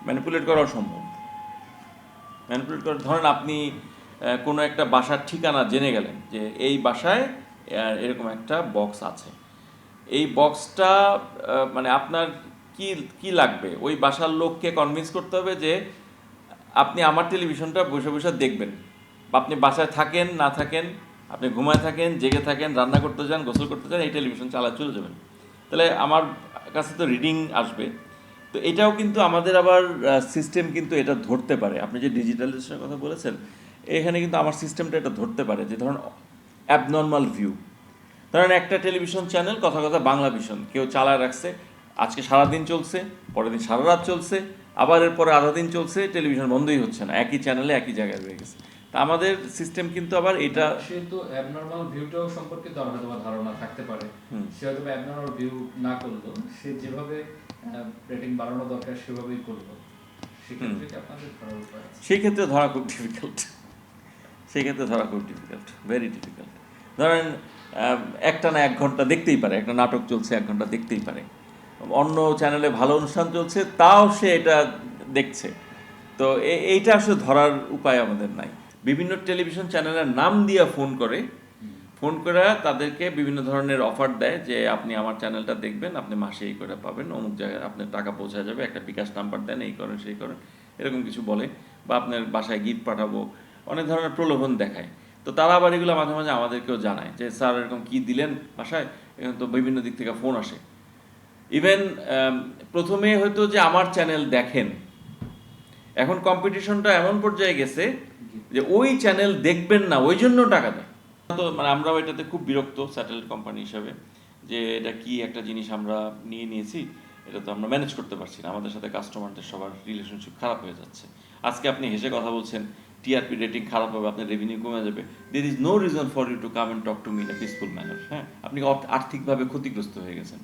Manipulate করাও সম্ভব। Manipulate করা, ধরেন আপনি কোনো একটা বাসার ঠিকানা জেনে গেলেন যে এই বাসায় এরকম একটা বক্স আছে। এই বক্সটা মানে আপনার কি কি লাগবে, ওই বাসার লোককে কনভিন্স করতে হবে যে আপনি আমার টেলিভিশনটা বসে বসে দেখবেন। বা আপনি বাসায় থাকেন না থাকেন, আপনি ঘুমায় থাকেন, জেগে থাকেন, রান্না করতে যান, গোসল করতে যান, এই টেলিভিশন চালায় চলে যাবেন। তাহলে আমার কাছে তো রিডিং আসবে। তো এটাও কিন্তু আমাদের আবার সিস্টেম কিন্তু এটা ধরতে পারে। আপনি যে ডিজিটালাইজেশনের কথা বলেছেন, এখানে কিন্তু আমার সিস্টেমটা এটা ধরতে পারে যে ধরুন অ্যাবনর্মাল ভিউ। ধরেন একটা টেলিভিশন চ্যানেল কথা কথা বাংলা ভিশন কেউ চালায় রাখছে, আজকে সারাদিন চলছে, পরের দিন সারা রাত চলছে, আবার এরপরে আধা দিন চলছে, টেলিভিশন বন্ধই হচ্ছে না, একই চ্যানেলে একই জায়গায় রয়ে গেছে। তা আমাদের সিস্টেম কিন্তু আবার এটা সে তো অ্যাবনর্মাল ভিউটাও সম্পর্কে তার হয়তো ধারণা থাকতে পারে। সে হয়তো অ্যাবনর্মাল ভিউ না করলো, সে যেভাবে রেটিং বাড়ানো দরকার সেভাবেই করলো। সেক্ষেত্রে কি আপনাদের ধরার উপায় আছে? সেই ক্ষেত্রে ধরা খুব ডিফিকাল্ট। সেই ক্ষেত্রে ধরা খুব ডিফিকাল্ট, ভেরি ডিফিকাল্ট। ধরেন একটা না 1 ঘন্টা দেখতেই পারে, একটা নাটক চলছে 1 ঘন্টা দেখতেই পারে, অন্য চ্যানেলে ভালো অনুষ্ঠান চলছে তাও সে এটা দেখছে। তো এইটা আসলে ধরার উপায় আমাদের নাই। বিভিন্ন টেলিভিশন চ্যানেলের নাম দিয়ে ফোন করে, ফোন করে তাদেরকে বিভিন্ন ধরনের অফার দেয় যে আপনি আমার চ্যানেলটা দেখবেন, আপনি মাসে এই করে পাবেন, অমুক জায়গায় আপনার টাকা পৌঁছা যাবে, একটা বিকাশ নাম্বার দেন, এই করেন সেই করেন, এরকম কিছু বলে, বা আপনার বাসায় গিফট পাঠাবো, অনেক ধরনের প্রলোভন দেখায়। তো তারা আবার এগুলো মাঝে মাঝে আমাদেরকেও জানায় যে স্যার এরকম কী দিলেন বাসায়, এখন তো বিভিন্ন দিক থেকে ফোন আসে। ইভেন প্রথমে হয়তো যে আমার চ্যানেল দেখেন, এখন কম্পিটিশনটা এমন পর্যায়ে গেছে যে ওই চ্যানেল দেখবেন না ওই জন্য টাকা দেয়। তো মানে আমরাও এটাতে খুব বিরক্ত স্যাটেলাইট কোম্পানি হিসাবে, যে এটা কি একটা জিনিস আমরা নিয়েছি, এটা তো আমরা ম্যানেজ করতে পারছি না, আমাদের সাথে কাস্টমারদের সবার রিলেশনশিপ খারাপ হয়ে যাচ্ছে। আজকে আপনি হেসে কথা বলছেন, টিআরপি রেটিং খারাপ হবে, আপনার রেভিনিউ কমে যাবে, there is no reason for you to come and talk to me in a peaceful manner. হ্যাঁ, আপনি আর্থিকভাবে ক্ষতিগ্রস্ত হয়ে গেছেন।